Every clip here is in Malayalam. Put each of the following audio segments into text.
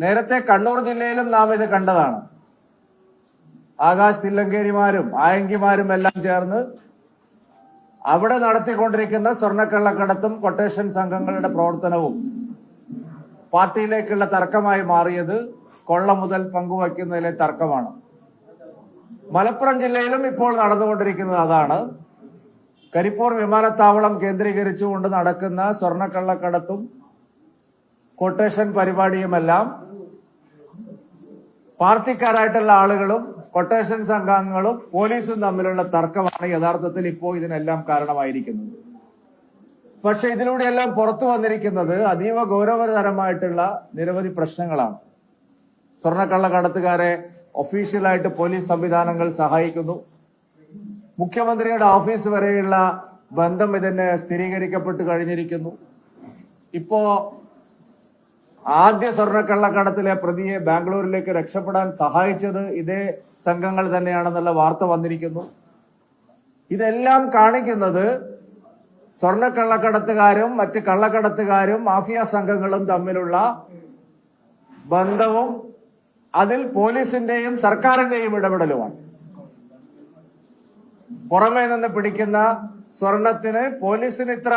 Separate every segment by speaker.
Speaker 1: നേരത്തെ കണ്ണൂർ ജില്ലയിലും നാം ഇത് കണ്ടതാണ്. ആകാശ് തില്ലങ്കേരിമാരും ആയങ്കിമാരും എല്ലാം ചേർന്ന് അവിടെ നടത്തിക്കൊണ്ടിരിക്കുന്ന സ്വർണ്ണക്കള്ളക്കടത്തും കൊട്ടേഷൻ സംഘങ്ങളുടെ പ്രവർത്തനവും പാർട്ടിയിലേക്കുള്ള തർക്കമായി മാറിയത് കൊള്ള മുതൽ പങ്കുവയ്ക്കുന്നതിലെ തർക്കമാണ്. മലപ്പുറം ജില്ലയിലും ഇപ്പോൾ നടന്നുകൊണ്ടിരിക്കുന്നത് അതാണ്. കരിപ്പൂർ വിമാനത്താവളം കേന്ദ്രീകരിച്ചുകൊണ്ട് നടക്കുന്ന സ്വർണ്ണക്കള്ളക്കടത്തും കൊട്ടേഷൻ പരിപാടിയുമെല്ലാം പാർട്ടിക്കാരായിട്ടുള്ള ആളുകളും കൊട്ടേഷൻ സംഘങ്ങളും പോലീസും തമ്മിലുള്ള തർക്കമാണ് യഥാർത്ഥത്തിൽ ഇപ്പോൾ ഇതിനെല്ലാം കാരണമായിരിക്കുന്നത്. പക്ഷെ ഇതിലൂടെയെല്ലാം പുറത്തു വന്നിരിക്കുന്നത് അതീവ ഗൗരവതരമായിട്ടുള്ള നിരവധി പ്രശ്നങ്ങളാണ്. സ്വർണ്ണക്കള്ളക്കടത്തുകാരെ ഒഫീഷ്യലായിട്ട് പോലീസ് സംവിധാനങ്ങൾ സഹായിക്കുന്നു. മുഖ്യമന്ത്രിയുടെ ഓഫീസ് വരെയുള്ള ബന്ധം ഇതിന് സ്ഥിരീകരിക്കപ്പെട്ട് കഴിഞ്ഞിരിക്കുന്നു. ഇപ്പോ ആദ്യ സ്വർണ്ണക്കള്ളക്കടത്തിലെ പ്രതിയെ ബാംഗ്ലൂരിലേക്ക് രക്ഷപ്പെടാൻ സഹായിച്ചത് ഇതേ സംഘങ്ങൾ തന്നെയാണെന്നുള്ള വാർത്ത വന്നിരിക്കുന്നു. ഇതെല്ലാം കാണിക്കുന്നത് സ്വർണ്ണക്കള്ളക്കടത്തുകാരും മറ്റ് കള്ളക്കടത്തുകാരും മാഫിയ സംഘങ്ങളും തമ്മിലുള്ള ബന്ധവും അതിൽ പോലീസിന്റെയും സർക്കാരിന്റെയും ഇടപെടലുമാണ്. പുറമേ നിന്ന് പിടിക്കുന്ന സ്വർണത്തിന് പോലീസിന് ഇത്ര,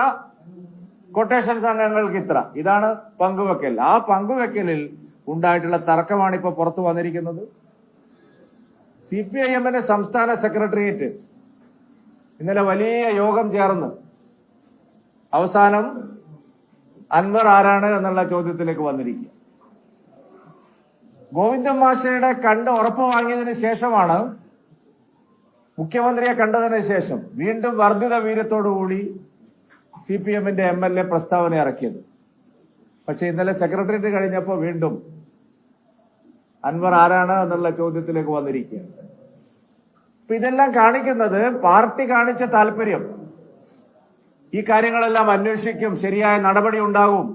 Speaker 1: കൊട്ടേഷൻ സംഘങ്ങൾക്ക് ഇത്ര, ഇതാണ് പങ്കുവെക്കൽ. ആ പങ്കുവെക്കലിൽ ഉണ്ടായിട്ടുള്ള തർക്കമാണ് ഇപ്പൊ പുറത്തു വന്നിരിക്കുന്നത്. CPIM സംസ്ഥാന സെക്രട്ടേറിയറ്റ് ഇന്നലെ വലിയ യോഗം ചേർന്ന് അവസാനം അൻവർ ആരാണ് എന്നുള്ള ചോദ്യത്തിലേക്ക് വന്നിരിക്കുക. ഗോവിന്ദൻ മാഷയുടെ കണ്ട് ഉറപ്പ് വാങ്ങിയതിനു ശേഷമാണ്, മുഖ്യമന്ത്രിയെ കണ്ടതിന് ശേഷം വീണ്ടും വർദ്ധിത വീര്യത്തോടുകൂടി CPM MLA പ്രസ്താവന ഇറക്കിയത്. പക്ഷെ ഇന്നലെ സെക്രട്ടേറിയറ്റ് കഴിഞ്ഞപ്പോൾ വീണ്ടും അൻവർ ആരാണ് എന്നുള്ള ചോദ്യത്തിലേക്ക് വന്നിരിക്കുകയാണ്. അപ്പൊ ഇതെല്ലാം കാണിക്കുന്നത് പാർട്ടി കാണിച്ച താല്പര്യം, ഈ കാര്യങ്ങളെല്ലാം അന്വേഷിക്കും, ശരിയായ നടപടി ഉണ്ടാകും,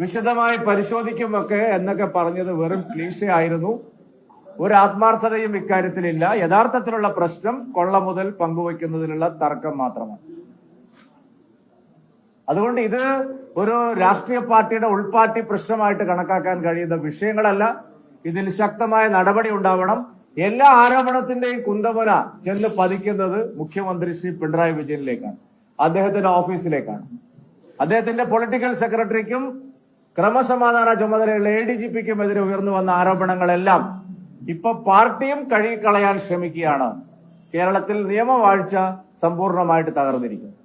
Speaker 1: വിശദമായി പരിശോധിക്കുമൊക്കെ എന്നൊക്കെ പറഞ്ഞത് വെറും ക്ലീശ ആയിരുന്നു. ഒരു ആത്മാർത്ഥതയും ഇക്കാര്യത്തിലില്ല. യഥാർത്ഥത്തിലുള്ള പ്രശ്നം കൊള്ള മുതൽ പങ്കുവയ്ക്കുന്നതിനുള്ള തർക്കം മാത്രമാണ്. അതുകൊണ്ട് ഇത് ഒരു രാഷ്ട്രീയ പാർട്ടിയുടെ ഉൾപാർട്ടി പ്രശ്നമായിട്ട് കണക്കാക്കാൻ കഴിയുന്ന വിഷയങ്ങളല്ല. ഇതിൽ ശക്തമായ നടപടി ഉണ്ടാവണം. എല്ലാ ആരോപണത്തിന്റെയും കുന്തമുന ചെന്ന് പതിക്കുന്നത് മുഖ്യമന്ത്രി ശ്രീ പിണറായി വിജയനിലേക്കാണ്, അദ്ദേഹത്തിന്റെ ഓഫീസിലേക്കാണ്. അദ്ദേഹത്തിന്റെ പൊളിറ്റിക്കൽ സെക്രട്ടറിക്കും ക്രമസമാധാന ചുമതലയുള്ള ADGPക്കും എതിരെ ഉയർന്നു വന്ന ആരോപണങ്ങളെല്ലാം ഇപ്പൊ പാർട്ടിയും കഴുകിക്കളയാൻ ശ്രമിക്കുകയാണ്. കേരളത്തിൽ നിയമവാഴ്ച സമ്പൂർണ്ണമായിട്ട് തകർന്നിരിക്കുന്നു.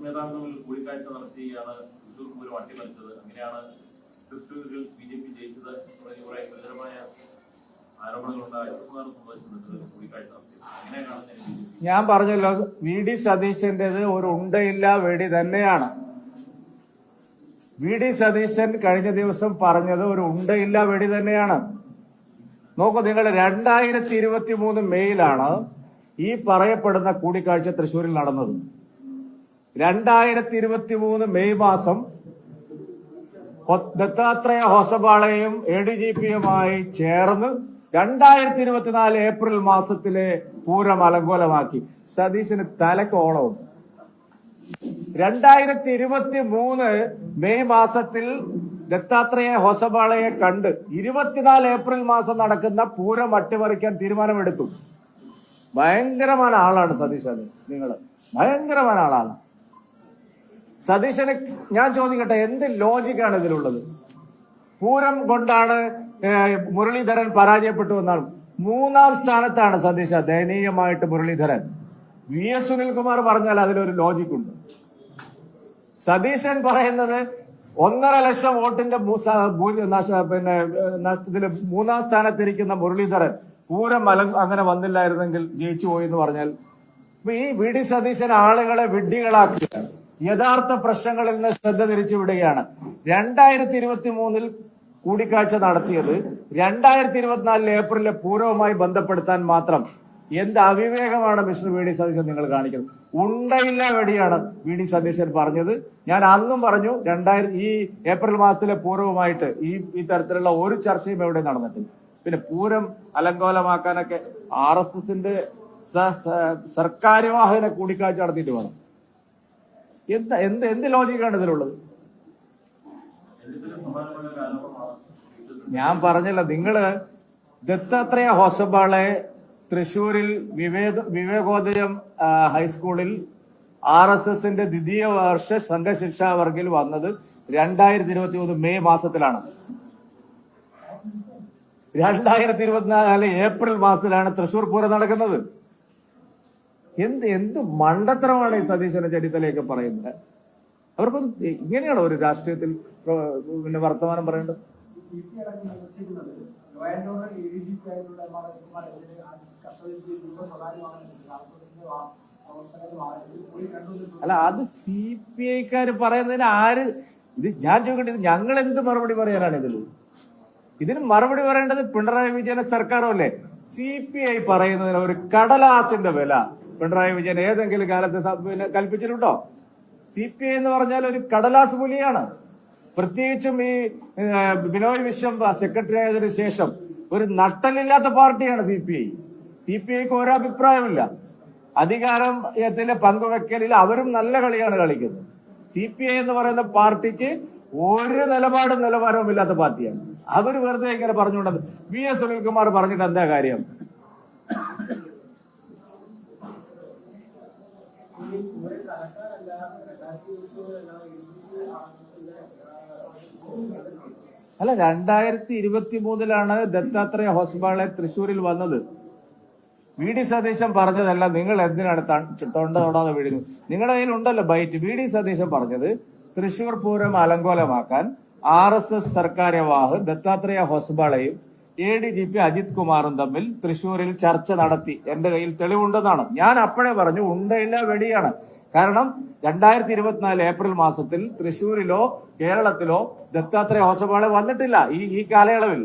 Speaker 2: നേതാക്കൾ കൂടിക്കാഴ്ച നടത്തിയാണ് തൃശൂർ പൂരം അട്ടിമറിച്ചത്. അങ്ങനെയാണ് തൃശൂരിൽ BJP ജയിച്ചത്. കുറെ ഗുരുതരമായ ആരോപണങ്ങളുണ്ടായി. കൂടിക്കാഴ്ച നടത്തിയത്
Speaker 1: ഞാൻ പറഞ്ഞല്ലോ, VD സതീശന്റേത് ഒരു ഉണ്ടയില്ല വെടി തന്നെയാണ്. VD സതീശൻ കഴിഞ്ഞ ദിവസം പറഞ്ഞത് ഒരു ഉണ്ടയില്ല വെടി തന്നെയാണ്. നോക്കൂ നിങ്ങൾ, 2023 മെയ്യിലാണ് ഈ പറയപ്പെടുന്ന കൂടിക്കാഴ്ച തൃശൂരിൽ നടന്നത്. 2023 മെയ് മാസം ദത്താത്രേയ ഹൊസബാളയും ADGPയുമായി ചേർന്ന് 2024 ഏപ്രിൽ മാസത്തിലെ പൂരം അലങ്കോലമാക്കി. സതീശന് തലക്കോളമുണ്ട്. 2023 മെയ് മാസത്തിൽ ദത്താത്രേയ ഹൊസബാളയെ കണ്ട് 24 ഏപ്രിൽ മാസം നടക്കുന്ന പൂരം അട്ടിമറിക്കാൻ തീരുമാനമെടുത്തു. ഭയങ്കരമായ ആളാണ് സതീശ്. നിങ്ങള് ഭയങ്കരമായ ആളാണ് സതീശന്. ഞാൻ ചോദിക്കട്ടെ, എന്ത് ലോജിക്കാണ് ഇതിലുള്ളത്? പൂരം കൊണ്ടാണ് മുരളീധരൻ പരാജയപ്പെട്ടു എന്നാണ്. 3-ാം സ്ഥാനത്താണ് സതീശ. ദയനീയമായിട്ട് മുരളീധരൻ. VS സുനിൽകുമാർ പറഞ്ഞാൽ അതിലൊരു ലോജിക്കുണ്ട്. സതീശൻ പറയുന്നത് 1.5 ലക്ഷം വോട്ടിന്റെ ഇതില് 3-ാം സ്ഥാനത്തിരിക്കുന്ന മുരളീധരൻ പൂരം അങ്ങനെ വന്നില്ലായിരുന്നെങ്കിൽ ജയിച്ചു പോയി എന്ന് പറഞ്ഞാൽ ഈ VD സതീശൻ ആളുകളെ വിഡ്ഢികളാക്കുകയാണ്. യഥാർത്ഥ പ്രശ്നങ്ങളിൽ നിന്ന് ശ്രദ്ധ തിരിച്ചുവിടുകയാണ്. 2023 കൂടിക്കാഴ്ച നടത്തിയത് 2024 ഏപ്രിലെ പൂരവുമായി ബന്ധപ്പെടുത്താൻ മാത്രം. എന്ത് അവിവേകമാണ് മിസ്റ്റർ VD സതീശൻ നിങ്ങൾ കാണിക്കുന്നത്? ഉണ്ടയില്ല വെടിയാണ് VD സതീശൻ പറഞ്ഞത്. ഞാൻ അന്നും പറഞ്ഞു, ഈ ഏപ്രിൽ മാസത്തിലെ പൂരവുമായിട്ട് ഈ തരത്തിലുള്ള ഒരു ചർച്ചയും എവിടെ നടന്നിട്ടില്ല. പിന്നെ പൂരം അലങ്കോലമാക്കാനൊക്കെ RSSന്റെ സർക്കാർ വാഹന കൂടിക്കാഴ്ച നടത്തിയിട്ട് വേണം. എന്ത് ലോജിക്കാണ് ഇതിലുള്ളത്? ഞാൻ പറഞ്ഞല്ലോ, നിങ്ങള് ദത്താത്രേയ ഹോസബാളെ തൃശൂരിൽ വിവേകോദയം ഹൈസ്കൂളിൽ RSSന്റെ ദ്വിതീയ വർഷ സംഘശിക്ഷാ വർഗിൽ വന്നത് 2023 മെയ് മാസത്തിലാണ്. 2024 ഏപ്രിൽ മാസത്തിലാണ് തൃശൂർ പൂരം നടക്കുന്നത്. എന്ത് മണ്ടത്തരമാണ് ഈ സതീശനെ ചെന്നിത്തലയൊക്കെ പറയുന്നത്? അവർക്കൊന്നും ഇങ്ങനെയാണോ ഒരു രാഷ്ട്രീയത്തിൽ പിന്നെ വർത്തമാനം പറയേണ്ടത്? അല്ല, അത് CPI-ക്കാര് പറയുന്നതിന് ഇത് ഞാൻ ചോദിക്കട്ടെ, ഇത് ഞങ്ങൾ എന്ത് മറുപടി പറയാനാണ് ഇതിന് മറുപടി പറയേണ്ടത് പിണറായി വിജയന്റെ സർക്കാരോ അല്ലേ? CPI പറയുന്നതിന് ഒരു കടലാസിന്റെ വില പിണറായി വിജയൻ ഏതെങ്കിലും കാലത്ത് കൽപ്പിച്ചിട്ടുണ്ടോ? CPI എന്ന് പറഞ്ഞാൽ ഒരു കടലാസ് പുലിയാണ്. പ്രത്യേകിച്ചും ഈ ബിനോയ് വിശ്വം സെക്രട്ടറി ആയതിനു ശേഷം ഒരു നട്ടലില്ലാത്ത പാർട്ടിയാണ് CPI. CPIക്ക് ഒരു അഭിപ്രായമില്ല. അധികാരത്തിലെ പങ്കുവെക്കലിൽ അവരും നല്ല കളിയാണ് കളിക്കുന്നത്. CPI എന്ന് പറയുന്ന പാർട്ടിക്ക് ഒരു നിലവാരവും ഇല്ലാത്ത പാർട്ടിയാണ്. അവർ വെറുതെ ഇങ്ങനെ പറഞ്ഞുകൊണ്ടത്. VS സുനിൽകുമാർ പറഞ്ഞിട്ട് എന്താ കാര്യം? അല്ല, 2023 ദത്താത്രേയ ഹോസ്പിറ്റലിലെ തൃശ്ശൂരിൽ വന്നത്. VD സതീശൻ പറഞ്ഞതല്ല. നിങ്ങൾ എന്തിനാണ് തൊണ്ട തൊടാതെ വീഴുന്നത്? നിങ്ങളുടെ കയ്യിലുണ്ടല്ലോ ബൈറ്റ്. VD സതീശൻ പറഞ്ഞത് തൃശൂർ പൂരം അലങ്കോലമാക്കാൻ RSS സർക്കാർ വാഹ് ദത്താത്രേയ ഹോസ്ബാളയും ADGP അജിത് കുമാറും തമ്മിൽ തൃശൂരിൽ ചർച്ച നടത്തി. എന്റെ കയ്യിൽ തെളിവുണ്ടെന്നാണ്. ഞാൻ അപ്പോഴേ പറഞ്ഞു ഉണ്ടയില്ല വെടിയാണ്. കാരണം 2024 ഏപ്രിൽ മാസത്തിൽ തൃശൂരിലോ കേരളത്തിലോ ദത്താത്രേയ ഹോസ്ബാളെ വന്നിട്ടില്ല. ഈ കാലയളവിൽ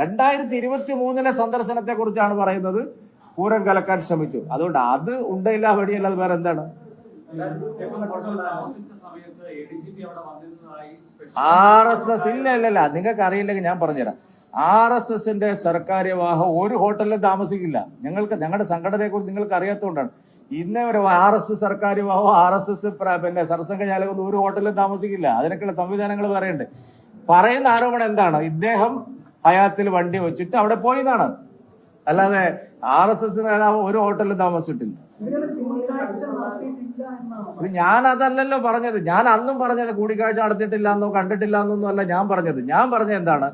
Speaker 1: 2023 സന്ദർശനത്തെ കുറിച്ചാണ് പറയുന്നത്. പൂരം കലക്കാൻ ശ്രമിച്ചു. അതുകൊണ്ട് അത് ഉണ്ടയില്ല വെടിയല്ലാതെ വേറെ എന്താണ്? RSS ഇല്ല, നിങ്ങൾക്ക് അറിയില്ലെങ്കിൽ ഞാൻ പറഞ്ഞുതരാം. RSSന്റെ സർക്കാർ വാഹം ഒരു ഹോട്ടലിലും താമസിക്കില്ല. ഞങ്ങളുടെ സംഘടനയെ കുറിച്ച് നിങ്ങൾക്ക് അറിയാത്തതുകൊണ്ടാണ്. ഇന്നേ ഒരു RSS സർക്കാർ വാഹോ RSS പിന്നെ സർസംഘചാലകം ഒരു ഹോട്ടലിലും താമസിക്കില്ല. അതിനൊക്കെയുള്ള സംവിധാനങ്ങൾ പറയണ്ടേ? പറയുന്ന ആരോപണം എന്താണ്? ഇദ്ദേഹം ഹയാത്തിൽ വണ്ടി വെച്ചിട്ട് അവിടെ പോയതാണ്. അല്ലാതെ RSS നേതാവ് ഒരു ഹോട്ടലിൽ താമസിച്ചിട്ടില്ല. ഞാൻ അതല്ലല്ലോ പറഞ്ഞത്. ഞാൻ അന്നും പറഞ്ഞത് കൂടിക്കാഴ്ച നടത്തിയിട്ടില്ല എന്നോ കണ്ടിട്ടില്ല എന്നൊന്നും അല്ല ഞാൻ പറഞ്ഞത്. ഞാൻ പറഞ്ഞത് എന്താണ്?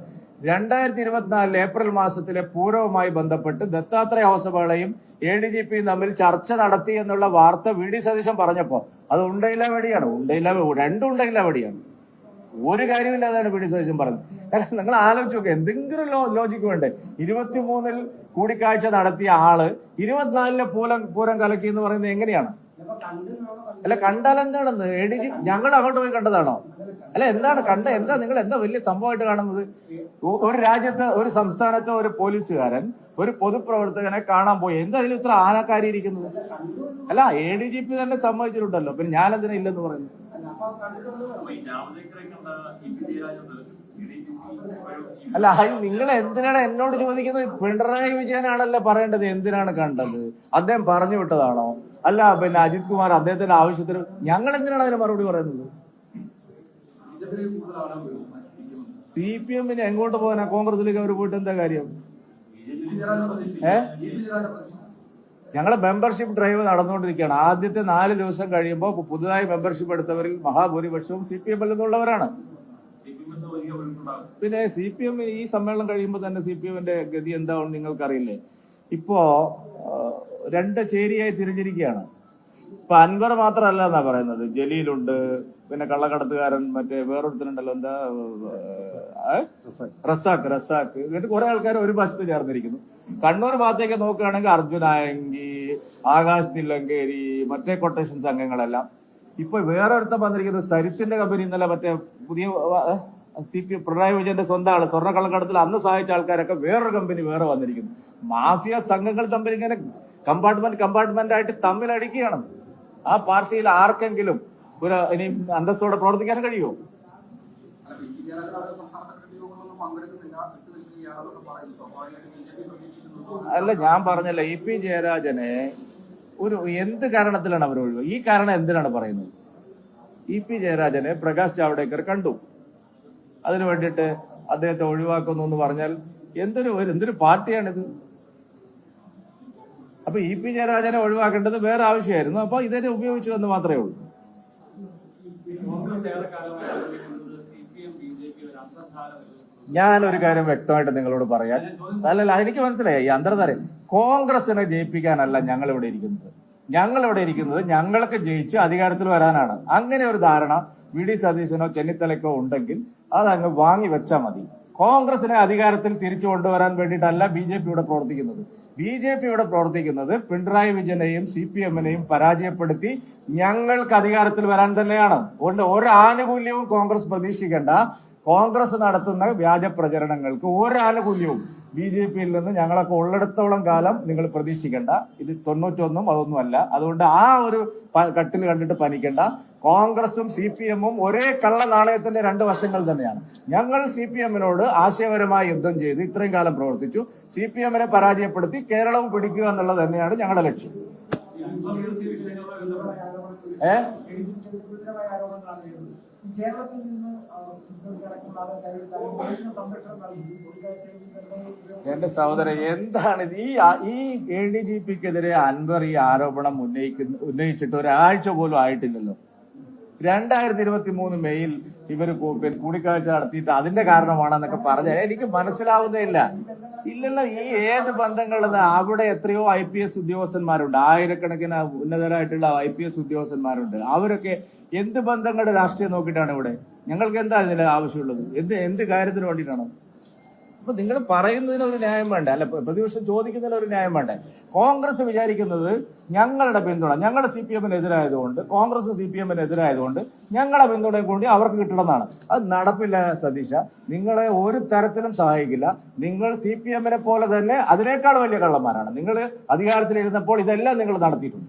Speaker 1: 2024 ഏപ്രിൽ മാസത്തിലെ പൂരവുമായി ബന്ധപ്പെട്ട് ദത്താത്രേയ ഹോസബാളയും ADGPയും തമ്മിൽ ചർച്ച നടത്തി എന്നുള്ള വാർത്ത VD സതീശൻ പറഞ്ഞപ്പോ അത് ഉണ്ടയില്ല വെടിയാണ്. രണ്ടും ഉണ്ടയില്ല വെടിയാണ്. ഒരു കാര്യമില്ലാതാണ് VD സതീശൻ പറഞ്ഞത്. കാരണം നിങ്ങൾ ആലോചിച്ച് നോക്കുക, എന്തെങ്കിലും ലോജിക്ക് വേണ്ടേ? 23 കൂടിക്കാഴ്ച നടത്തിയ ആള് 24 പൂരം കലക്കി എന്ന് പറയുന്നത് എങ്ങനെയാണ്? അല്ല, കണ്ടാൽ എന്താണെന്ന്? ADG ഞങ്ങൾ അങ്ങോട്ട് പോയി കണ്ടതാണോ? അല്ല, എന്താണ് എന്താ നിങ്ങൾ എന്താ വലിയ സംഭവമായിട്ട് കാണുന്നത്? ഒരു രാജ്യത്ത് ഒരു സംസ്ഥാനത്തെ ഒരു പോലീസുകാരൻ ഒരു പൊതുപ്രവർത്തകനെ കാണാൻ പോയി. എന്താ അതിൽ ഇത്ര ആനക്കാരി ഇരിക്കുന്നത്? അല്ല, ADGP തന്നെ സമ്മതിച്ചിട്ടുണ്ടല്ലോ. പിന്നെ ഞാൻ എന്തിനാ ഇല്ലെന്ന് പറയുന്നു? അല്ല, നിങ്ങൾ എന്തിനാണ് എന്നോട് ചോദിക്കുന്നത്? പിണറായി വിജയനാണല്ലോ പറയേണ്ടത് എന്തിനാണ് കണ്ടത്. അദ്ദേഹം പറഞ്ഞു വിട്ടതാണോ? അല്ല, പിന്നെ അജിത് കുമാർ അദ്ദേഹത്തിന്റെ ആവശ്യത്തിന് ഞങ്ങൾ എന്തിനാണ് അതിന് മറുപടി പറയുന്നത്? CPM എങ്ങോട്ട് പോകാനാ? കോൺഗ്രസിലേക്ക് അവർ പോയിട്ട് എന്താ കാര്യം? ഞങ്ങളെ മെമ്പർഷിപ്പ് ഡ്രൈവ് നടന്നുകൊണ്ടിരിക്കുകയാണ്. ആദ്യത്തെ 4 ദിവസം കഴിയുമ്പോൾ പുതുതായി മെമ്പർഷിപ്പ് എടുത്തവരിൽ മഹാഭൂരിപക്ഷവും CPM നിന്നുള്ളവരാണ്. പിന്നെ CPM ഈ സമ്മേളനം കഴിയുമ്പോൾ തന്നെ CPMന്റെ ഗതി എന്താണെന്ന് നിങ്ങൾക്കറിയില്ലേ? ഇപ്പോ 2 ചേരിയായി തിരിഞ്ഞിരിക്കുകയാണ്. ഇപ്പൊ അൻവർ മാത്രമല്ല എന്നാ പറയുന്നത്. ജലീലുണ്ട്, പിന്നെ കള്ളക്കടത്തുകാരൻ മറ്റേ വേറൊരുത്തരുണ്ടല്ലോ, എന്താ റസാഖ് ഇങ്ങനത്തെ കുറെ ആൾക്കാർ ഒരു വശത്ത് ചേർന്നിരിക്കുന്നു. കണ്ണൂർ ഭാഗത്തേക്ക് നോക്കുകയാണെങ്കിൽ അർജുനായങ്കി, ആകാശ് തില്ലങ്കേരി, മറ്റേ കൊട്ടേഷൻസ് അംഗങ്ങളെല്ലാം. ഇപ്പൊ വേറെ ഒരുത്തം വന്നിരിക്കുന്നത് സരിത്തിന്റെ കമ്പനി. ഇന്നലെ മറ്റേ പുതിയ പിണറായി വിജയന്റെ സ്വന്തം ആള് സ്വർണ്ണ കള്ളക്കടത്തിൽ അന്ന് സഹായിച്ച ആൾക്കാരൊക്കെ വേറൊരു കമ്പനി വേറെ വന്നിരിക്കുന്നു. മാഫിയ സംഘങ്ങൾ തമ്മിൽ ഇങ്ങനെ കമ്പാർട്ട്മെന്റ് ആയിട്ട് തമ്മിലടിക്കുകയാണ്. ആ പാർട്ടിയിൽ ആർക്കെങ്കിലും ഇനി അന്തസ്സോടെ പ്രവർത്തിക്കാൻ കഴിയുമോ? അല്ല, ഞാൻ പറഞ്ഞല്ല, ഇ പി ജയരാജനെ ഒരു എന്ത് കാരണത്തിലാണ് അവർ ഒഴിവ്, ഈ കാരണം എന്തിനാണ് പറയുന്നത്? ഇ പി ജയരാജനെ പ്രകാശ് ജാവ്ദേക്കർ കണ്ടു, അതിനു വേണ്ടിയിട്ട് അദ്ദേഹത്തെ ഒഴിവാക്കുന്നു എന്ന് പറഞ്ഞാൽ എന്തൊരു പാർട്ടിയാണിത്? അപ്പൊ ഇ പി ജയരാജനെ ഒഴിവാക്കേണ്ടത് വേറെ ആവശ്യമായിരുന്നു. അപ്പൊ ഇതിനെ ഉപയോഗിച്ചു എന്ന് മാത്രമേ ഉള്ളൂ. ഞാനൊരു കാര്യം വ്യക്തമായിട്ട് നിങ്ങളോട് പറയാൻ, അല്ലല്ല, എനിക്ക് മനസ്സിലായി ഈ അന്തർധാര. കോൺഗ്രസിനെ ജയിപ്പിക്കാനല്ല ഞങ്ങൾ ഇവിടെ ഇരിക്കുന്നത്. ഞങ്ങൾക്ക് ജയിച്ച് അധികാരത്തിൽ വരാനാണ്. അങ്ങനെ ഒരു ധാരണ വി ഡി സതീശനോ ചെന്നിത്തലയ്ക്കോ ഉണ്ടെങ്കിൽ അതങ്ങ് വാങ്ങി വെച്ചാൽ മതി. കോൺഗ്രസിനെ അധികാരത്തിൽ തിരിച്ചു കൊണ്ടുവരാൻ വേണ്ടിയിട്ടല്ല ബി ജെ പി ഇവിടെ പ്രവർത്തിക്കുന്നത്. ബി ജെ പി ഇവിടെ പ്രവർത്തിക്കുന്നത് പിണറായി വിജയനെയും CPM-നെയും പരാജയപ്പെടുത്തി ഞങ്ങൾക്ക് അധികാരത്തിൽ വരാൻ തന്നെയാണ്. അതുകൊണ്ട് ഒരു ആനുകൂല്യവും കോൺഗ്രസ് പ്രതീക്ഷിക്കേണ്ട. കോൺഗ്രസ് നടത്തുന്ന വ്യാജ പ്രചരണങ്ങൾക്ക് ഒരാനുകൂല്യവും BJP-യിൽ നിന്ന് ഞങ്ങളൊക്കെ ഉള്ളിടത്തോളം കാലം നിങ്ങൾ പ്രതീക്ഷിക്കേണ്ട. ഇത് 91 അതൊന്നുമല്ല. അതുകൊണ്ട് ആ ഒരു കട്ടിൽ കണ്ടിട്ട് പനിക്കേണ്ട. കോൺഗ്രസും CPM-ഉം ഒരേ കള്ള നാണയത്തിന്റെ രണ്ട് വശങ്ങൾ തന്നെയാണ്. ഞങ്ങൾ CPM-നോട് ആശയപരമായ യുദ്ധം ചെയ്ത് ഇത്രയും കാലം പ്രവർത്തിച്ചു. CPM-നെ പരാജയപ്പെടുത്തി കേരളവും പിടിക്കുക എന്നുള്ളത് തന്നെയാണ് ഞങ്ങളുടെ ലക്ഷ്യം. എന്റെ സഹോദരൻ, എന്താണ് ഈ ADGP-ക്കെതിരെ അൻവർ ഈ ആരോപണം ഉന്നയിച്ചിട്ട് ഒരാഴ്ച പോലും ആയിട്ടില്ലല്ലോ. 2023 മെയ്യിൽ ഇവര് കൂടിക്കാഴ്ച നടത്തിയിട്ട് അതിന്റെ കാരണമാണെന്നൊക്കെ പറഞ്ഞാൽ എനിക്ക് മനസ്സിലാവുന്നേ ഇല്ലല്ലോ. ഈ ഏത് ബന്ധങ്ങളെന്ന്? അവിടെ എത്രയോ IPS ഉദ്യോഗസ്ഥന്മാരുണ്ട്, ആയിരക്കണക്കിന് ഉന്നതരായിട്ടുള്ള IPS ഉദ്യോഗസ്ഥന്മാരുണ്ട്. അവരൊക്കെ എന്ത് ബന്ധങ്ങളുടെ രാഷ്ട്രീയം നോക്കിയിട്ടാണ് ഇവിടെ? ഞങ്ങൾക്ക് എന്താ ഇതിന്റെ ആവശ്യമുള്ളത്? എന്ത് കാര്യത്തിന് വേണ്ടിയിട്ടാണ്? അപ്പൊ നിങ്ങൾ പറയുന്നതിന് ഒരു ന്യായം വേണ്ടേ? അല്ല, പ്രതിപക്ഷം ചോദിക്കുന്നതിന് ഒരു ന്യായം വേണ്ടേ? കോൺഗ്രസ് വിചാരിക്കുന്നത് ഞങ്ങളുടെ പിന്തുണ, ഞങ്ങളുടെ CPM-നെതിരായതുകൊണ്ട്, കോൺഗ്രസ് CPM-നെതിരായതുകൊണ്ട് ഞങ്ങളെ പിന്തുണയും കൂടി അവർക്ക് കിട്ടണമെന്നാണ്. അത് നടപ്പില്ല സതീശ. നിങ്ങളെ ഒരു തരത്തിലും സഹായിക്കില്ല. നിങ്ങൾ CPM-നെ പോലെ തന്നെ അതിനേക്കാൾ വലിയ കള്ളന്മാരാണ്. നിങ്ങൾ അധികാരത്തിലിരുന്നപ്പോൾ ഇതെല്ലാം നിങ്ങൾ നടത്തിയിട്ടുണ്ട്.